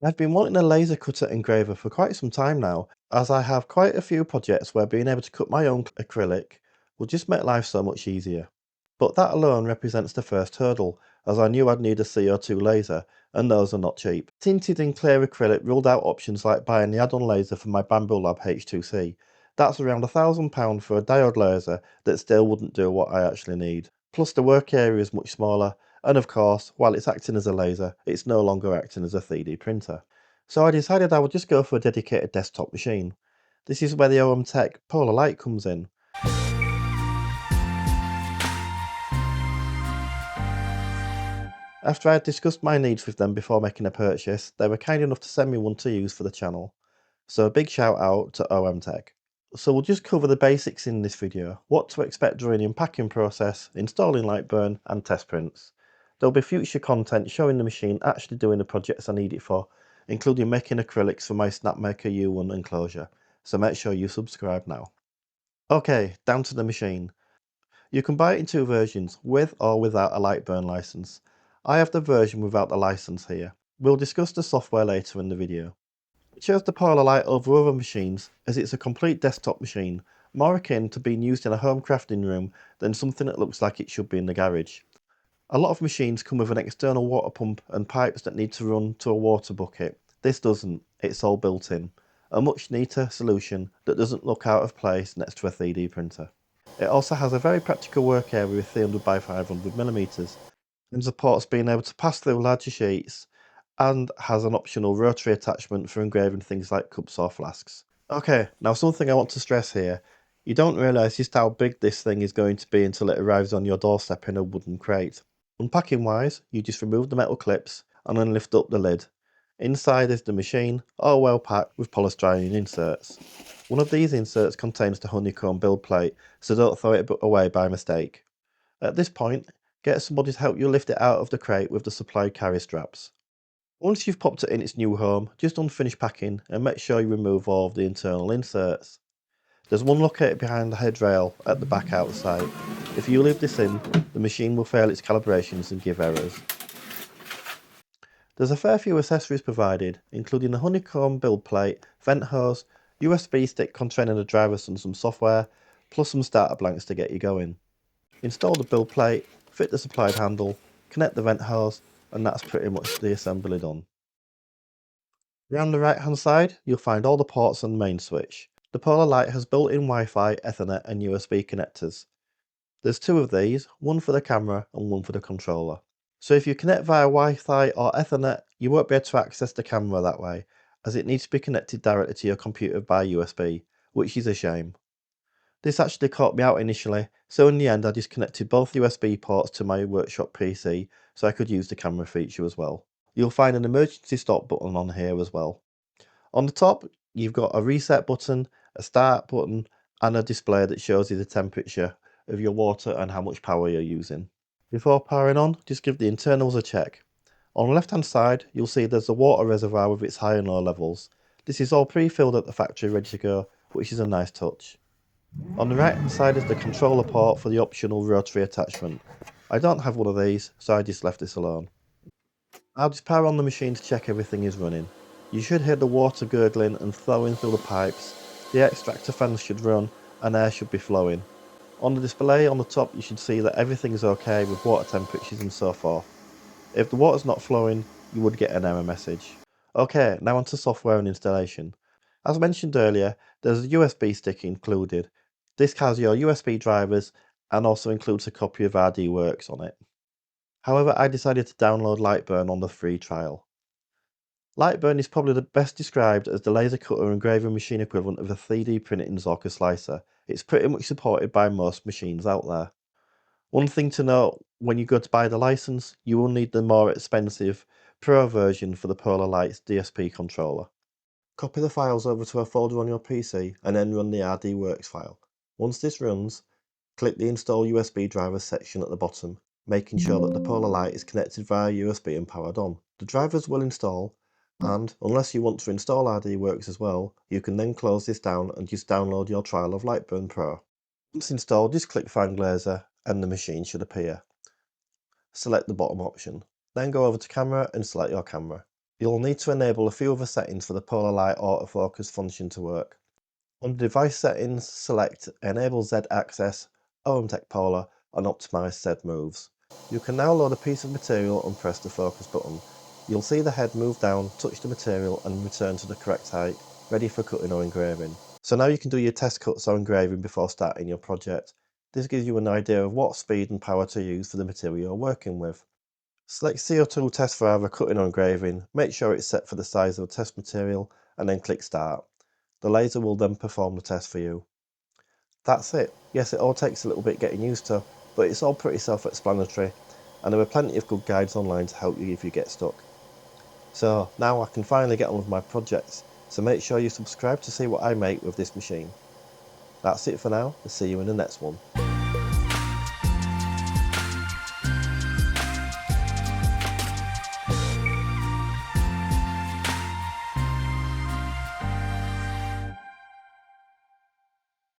I've been wanting a laser cutter engraver for quite some time now, as I have quite a few projects where being able to cut my own acrylic will just make life so much easier. But that alone represents the first hurdle, as I knew I'd need a CO₂ laser, and those are not cheap. Tinted and clear acrylic ruled out options like buying the add-on laser for my Bambu Lab H2C. That's around £1,000 for a diode laser that still wouldn't do what I actually need. Plus the work area is much smaller, and of course, while it's acting as a laser, it's no longer acting as a 3D printer. So I decided I would just go for a dedicated desktop machine. This is where the OMTech Polar Lite comes in. After I had discussed my needs with them before making a purchase, they were kind enough to send me one to use for the channel. So a big shout out to OMTech. So we'll just cover the basics in this video, what to expect during the unpacking process, installing LightBurn and test prints. There'll be future content showing the machine actually doing the projects I need it for, including making acrylics for my Snapmaker U1 enclosure, so make sure you subscribe now. Okay, down to the machine. You can buy it in two versions, with or without a LightBurn license. I have the version without the license here. We'll discuss the software later in the video. It chose the Polar Lite over other machines as it's a complete desktop machine, more akin to being used in a home crafting room than something that looks like it should be in the garage. A lot of machines come with an external water pump and pipes that need to run to a water bucket. This doesn't, it's all built in. A much neater solution that doesn't look out of place next to a 3D printer. It also has a very practical work area with 300 by 500mm and supports being able to pass through larger sheets and has an optional rotary attachment for engraving things like cups or flasks. Okay, now something I want to stress here. You don't realise just how big this thing is going to be until it arrives on your doorstep in a wooden crate. Unpacking wise, you just remove the metal clips and then lift up the lid. Inside is the machine, all well packed with polystyrene inserts. One of these inserts contains the honeycomb build plate, so don't throw it away by mistake. At this point, get somebody to help you lift it out of the crate with the supplied carry straps. Once you've popped it in its new home, just unfinish packing and make sure you remove all of the internal inserts. There's one located behind the headrail at the back out of sight. If you leave this in, the machine will fail its calibrations and give errors. There's a fair few accessories provided, including the honeycomb build plate, vent hose, USB stick containing the drivers and some software, plus some starter blanks to get you going. Install the build plate, fit the supplied handle, connect the vent hose, and that's pretty much the assembly done. Around the right hand side, you'll find all the ports and the main switch. The Polar Lite has built-in Wi-Fi, Ethernet and USB connectors. There's two of these, one for the camera and one for the controller. So if you connect via Wi-Fi or Ethernet, you won't be able to access the camera that way, as it needs to be connected directly to your computer by USB, which is a shame. This actually caught me out initially, so in the end I disconnected both USB ports to my workshop PC so I could use the camera feature as well. You'll find an emergency stop button on here as well. On the top, you've got a reset button, a start button, and a display that shows you the temperature of your water and how much power you're using. Before powering on, just give the internals a check. On the left hand side, you'll see there's a water reservoir with its high and low levels. This is all pre-filled at the factory ready to go, which is a nice touch. On the right hand side is the controller port for the optional rotary attachment. I don't have one of these, so I just left this alone. I'll just power on the machine to check everything is running. You should hear the water gurgling and flowing through the pipes. The extractor fans should run and air should be flowing. On the display on the top you should see that everything is okay with water temperatures and so forth. If the water's not flowing, you would get an error message. Okay, now onto software and installation. As mentioned earlier, there's a USB stick included. This has your USB drivers and also includes a copy of RDWorks on it. However, I decided to download LightBurn on the free trial. LightBurn is probably the best described as the laser cutter engraving machine equivalent of a 3D printed Zorka slicer. It's pretty much supported by most machines out there. One thing to note, when you go to buy the license, you will need the more expensive Pro version for the Polar Lite's DSP controller. Copy the files over to a folder on your PC and then run the RDWorks file. Once this runs, click the Install USB drivers section at the bottom, making sure that the Polar Lite is connected via USB and powered on. The drivers will install, and unless you want to install RDWorks as well, you can then close this down and just download your trial of LightBurn Pro. Once installed, just click Find Laser and the machine should appear. Select the bottom option. Then go over to Camera and select your camera. You'll need to enable a few other settings for the Polar Light autofocus function to work. Under Device Settings, select Enable Z Access, OMTech Polar, and optimize Z moves. You can now load a piece of material and press the focus button. You'll see the head move down, touch the material, and return to the correct height, ready for cutting or engraving. So now you can do your test cuts or engraving before starting your project. This gives you an idea of what speed and power to use for the material you're working with. Select CO₂ test for either cutting or engraving, make sure it's set for the size of the test material, and then click Start. The laser will then perform the test for you. That's it. Yes, it all takes a little bit getting used to, but it's all pretty self-explanatory, and there are plenty of good guides online to help you if you get stuck. So now I can finally get on with my projects, so make sure you subscribe to see what I make with this machine. That's it for now, I'll see you in the next one.